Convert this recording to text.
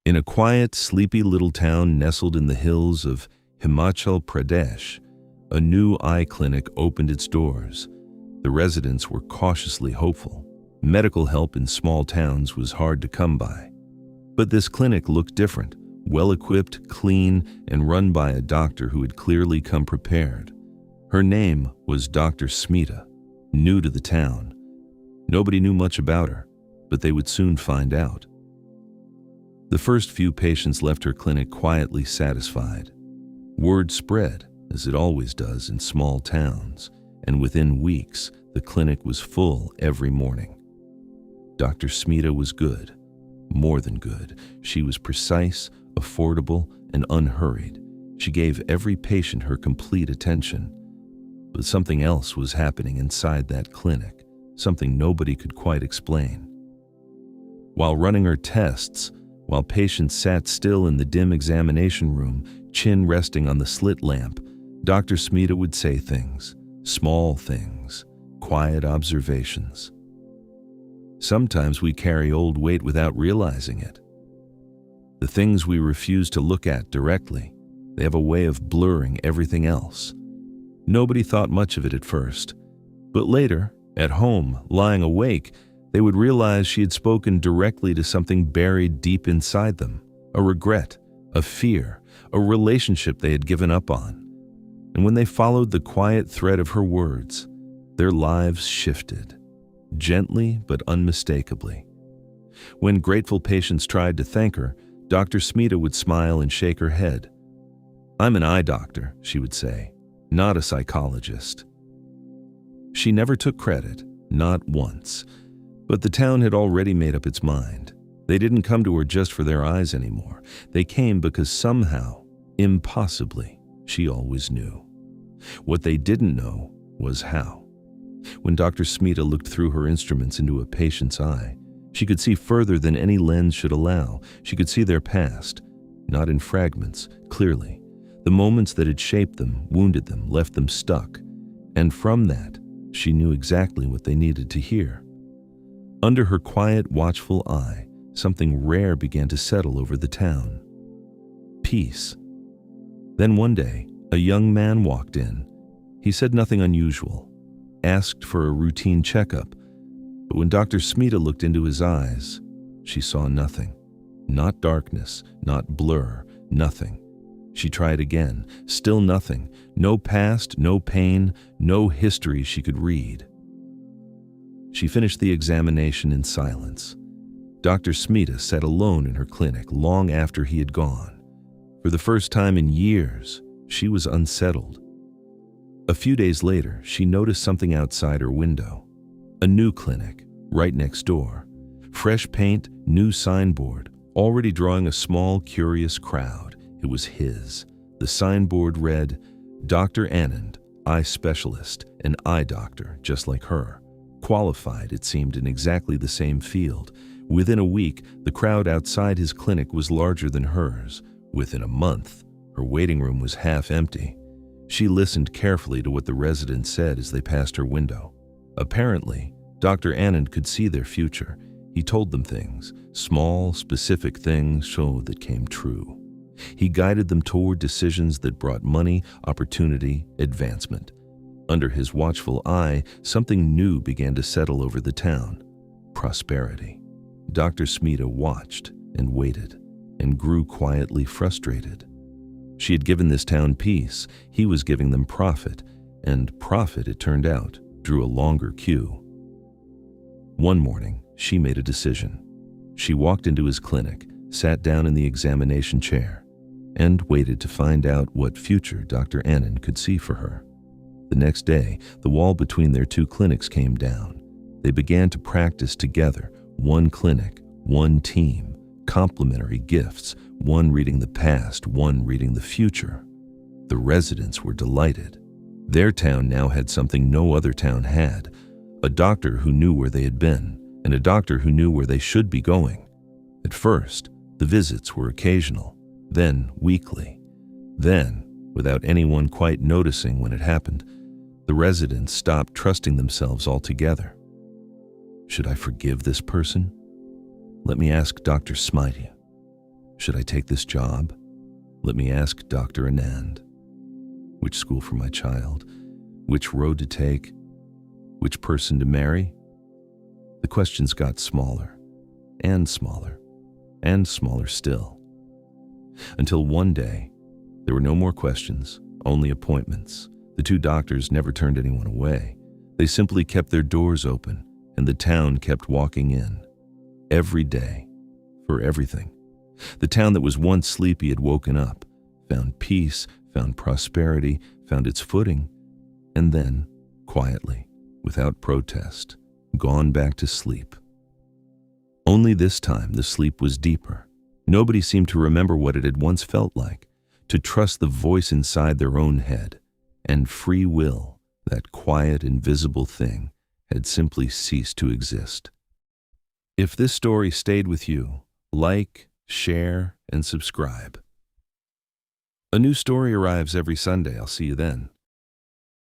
In a quiet, sleepy little town nestled in the hills of Himachal Pradesh, a new eye clinic opened its doors. The residents were cautiously hopeful. Medical help in small towns was hard to come by. But this clinic looked different, well-equipped, clean, and run by a doctor who had clearly come prepared. Her name was Dr. Smita, new to the town. Nobody knew much about her, but they would soon find out. The first few patients left her clinic quietly satisfied. Word spread, as it always does in small towns, and within weeks, the clinic was full every morning. Dr. Smita was good, more than good. She was precise, affordable, and unhurried. She gave every patient her complete attention. But something else was happening inside that clinic, something nobody could quite explain. While running her tests, while patients sat still in the dim examination room, chin resting on the slit lamp, Dr. Smita would say things, small things, quiet observations. Sometimes we carry old weight without realizing it. The things we refuse to look at directly, they have a way of blurring everything else. Nobody thought much of it at first, but later, at home, lying awake, they would realize she had spoken directly to something buried deep inside them, a regret, a fear, a relationship they had given up on. And when they followed the quiet thread of her words, their lives shifted, gently but unmistakably. When grateful patients tried to thank her, Dr. Smita would smile and shake her head. "I'm an eye doctor," she would say, "not a psychologist." She never took credit, not once. But the town had already made up its mind. They didn't come to her just for their eyes anymore. They came because somehow, impossibly, she always knew. What they didn't know was how. When Dr. Smita looked through her instruments into a patient's eye, she could see further than any lens should allow. She could see their past, not in fragments, clearly. The moments that had shaped them, wounded them, left them stuck. And from that, she knew exactly what they needed to hear. Under her quiet, watchful eye, something rare began to settle over the town. Peace. Then one day, a young man walked in. He said nothing unusual, asked for a routine checkup, but when Dr. Smita looked into his eyes, she saw nothing. Not darkness, not blur, nothing. She tried again, still nothing. No past, no pain, no history she could read. She finished the examination in silence. Dr. Smita sat alone in her clinic long after he had gone. For the first time in years, she was unsettled. A few days later, she noticed something outside her window. A new clinic, right next door. Fresh paint, new signboard, already drawing a small, curious crowd. It was his. The signboard read, "Dr. Anand, eye specialist, an eye doctor, just like her." Qualified, it seemed, in exactly the same field. Within a week, the crowd outside his clinic was larger than hers. Within a month, her waiting room was half empty. She listened carefully to what the residents said as they passed her window. Apparently, Dr. Anand could see their future. He told them things, small, specific things that came true. He guided them toward decisions that brought money, opportunity, advancement. Under his watchful eye, something new began to settle over the town. Prosperity. Dr. Smita watched and waited and grew quietly frustrated. She had given this town peace. He was giving them profit, and profit, it turned out, drew a longer queue. One morning, she made a decision. She walked into his clinic, sat down in the examination chair, and waited to find out what future Dr. Anand could see for her. The next day, the wall between their two clinics came down. They began to practice together, one clinic, one team, complementary gifts, one reading the past, one reading the future. The residents were delighted. Their town now had something no other town had, a doctor who knew where they had been, and a doctor who knew where they should be going. At first, the visits were occasional, then weekly. Then, without anyone quite noticing when it happened, the residents stopped trusting themselves altogether. Should I forgive this person? Let me ask Dr. Smita. Should I take this job? Let me ask Dr. Anand. Which school for my child? Which road to take? Which person to marry? The questions got smaller, and smaller, and smaller still. Until one day, there were no more questions, only appointments. The two doctors never turned anyone away. They simply kept their doors open, and the town kept walking in. Every day, for everything. The town that was once sleepy had woken up, found peace, found prosperity, found its footing, and then, quietly, without protest, gone back to sleep. Only this time the sleep was deeper. Nobody seemed to remember what it had once felt like, to trust the voice inside their own head, and free will, that quiet, invisible thing, had simply ceased to exist. If this story stayed with you, like, share, and subscribe. A new story arrives every Sunday. I'll see you then.